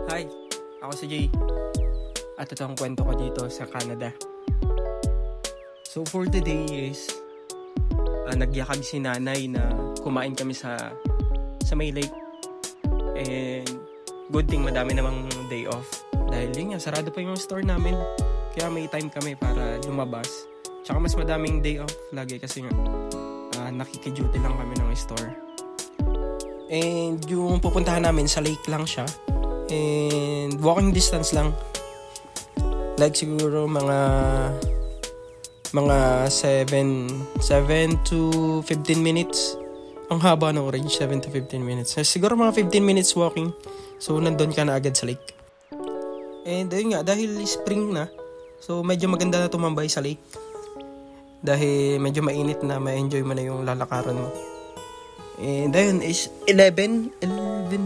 Hi, ako si Jay. At ito ang kwento ko dito sa Canada. So for today is nagyakag si nanay na kumain kami sa may lake. And good thing madami namang day off. Dahil yun nga, sarado pa yung store namin. Kaya may time kami para lumabas. Tsaka mas madaming day off lagi kasi nga nakiki-duty lang kami ng store. And yung pupuntahan namin sa lake lang siya. And walking distance lang. Like siguro mga 7 to 15 minutes. Ang haba ng range, 7 to 15 minutes. Siguro mga 15 minutes walking. So nandun ka na agad sa lake. And ayun nga, dahil spring na, so medyo maganda na tumambay sa lake. Dahil medyo mainit na, ma-enjoy mo na yung lalakaran mo. And ayun is 11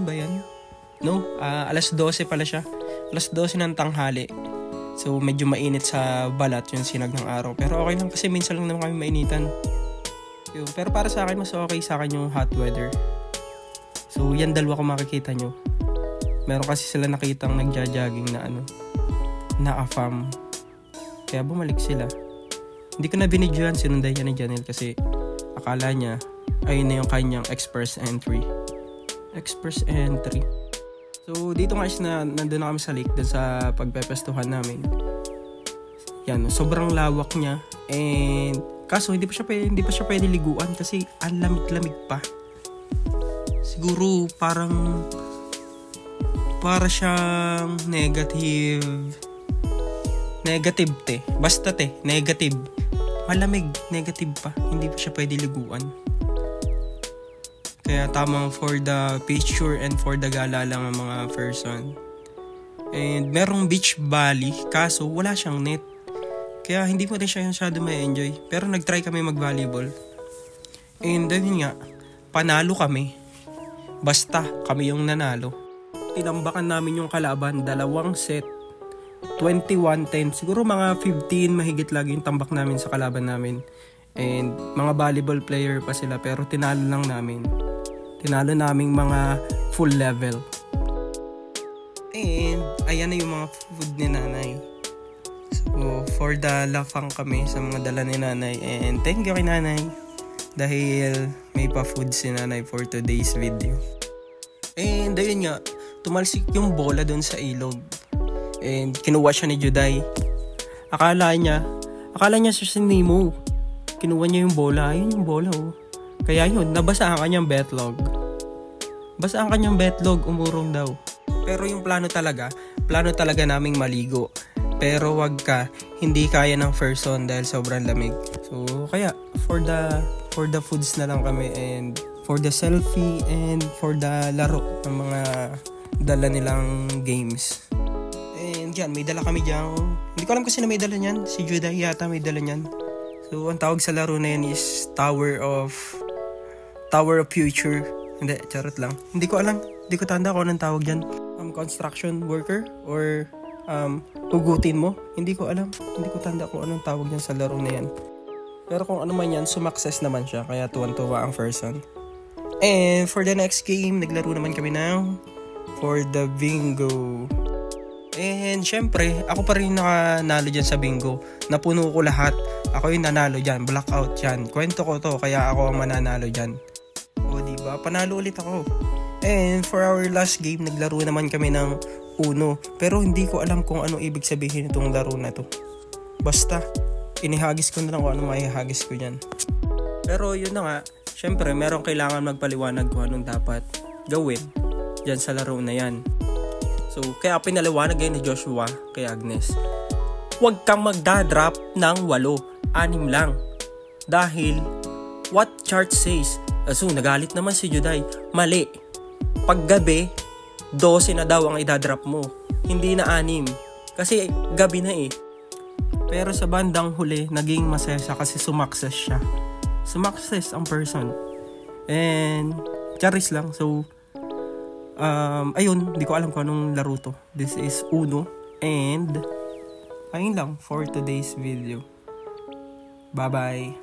ba yan? No, alas 12 pala siya. Alas 12 ng tanghali. So medyo mainit sa balat yung sinag ng araw. Pero okay lang kasi minsan lang naman kami mainitan. Yun. Pero para sa akin, mas okay sa akin yung hot weather. So yan dalawa ko makikita nyo. Meron kasi sila nakitang nagja-jogging na na-afam. Kaya bumalik sila. Hindi ko na binidyohan, sinunday niya ni Janelle kasi akala niya ayun na yung kanyang express entry. So dito nga is nandun na kami sa lake dun sa pagpepestuhan namin. Yan, sobrang lawak niya. And kaso hindi pa siya pwede liguan kasi ang lamig-lamig pa. Siguro para siyang negative negative. Malamig, negative pa. Hindi pa siya pwede liguan. Kaya tamang for the picture and for the gala lang ang mga person. And merong beach volley, kaso wala siyang net. Kaya hindi mo rin siya masyado ma-enjoy. Pero nag-try kami mag-volleyball. And dahil nga, panalo kami. Basta kami yung nanalo. Tinambakan namin yung kalaban, 2 set. 21-10. Siguro mga 15 mahigit lagi yung tambak namin sa kalaban namin. And mga volleyball player pa sila pero tinalo lang namin. Tinalo naming mga full level. And ayan na yung mga food ni nanay. So for the lafang kami sa mga dala ni nanay. And thank you kay nanay. Dahil may pa food si nanay for today's video. And ayun nga, tumalsik yung bola doon sa ilog. And kinuha siya ni Juday. Akala niya si Nemo. Kinuha niya yung bola. Ayun yung bola oh. Kaya yun, nabasa ang kanyang betlog. Basa ang kanyang betlog, umurong daw. Pero yung plano talaga naming maligo. Pero hindi kaya ng first one dahil sobrang lamig. So kaya for the foods na lang kami and for the selfie and for the laro ng mga dala nilang games. And yan, may dala kami dyan. Hindi ko alam kasi na may dala niyan. Si Judah yata may dala niyan. So ang tawag sa laro na yan is Tower of Future. Hindi, charot lang. Hindi ko alam. Hindi ko tanda kung anong tawag dyan. Construction worker or hugutin mo. Hindi ko alam. Hindi ko tanda kung anong tawag dyan sa laro na yan. Pero kung ano man yan, sumakses naman siya. Kaya tuwan-tuwa ang person. And for the next game, naglaro naman kami ng for the bingo. And syempre, ako pa rin nakanalo dyan sa bingo. Napuno ko lahat. Ako yung nanalo dyan. Blackout dyan. Kwento ko to, kaya ako ang mananalo dyan. O diba? Panalo ulit ako. And for our last game, naglaro naman kami ng Uno. Pero hindi ko alam kung anong ibig sabihin itong laro na to. Basta, inihagis ko na lang kung anong maihagis ko dyan. Pero yun na nga, syempre, merong kailangan magpaliwanag kung anong dapat gawin dyan sa laro na yan. So, kaya pinaliwanag ni Joshua kay Agnes. Huwag kang magdadrop ng 8, 6 lang. Dahil, what chart says? So, nagalit naman si Juday. Mali. Paggabi, 12 na daw ang idadrop mo. Hindi na 6. Kasi gabi na eh. Pero sa bandang huli, naging masaya siya kasi sumakses siya. Sumakses ang person. And, charis lang. So, ayun, hindi ko alam kung anong laro to. This is Uno. And ayun lang for today's video. Bye bye.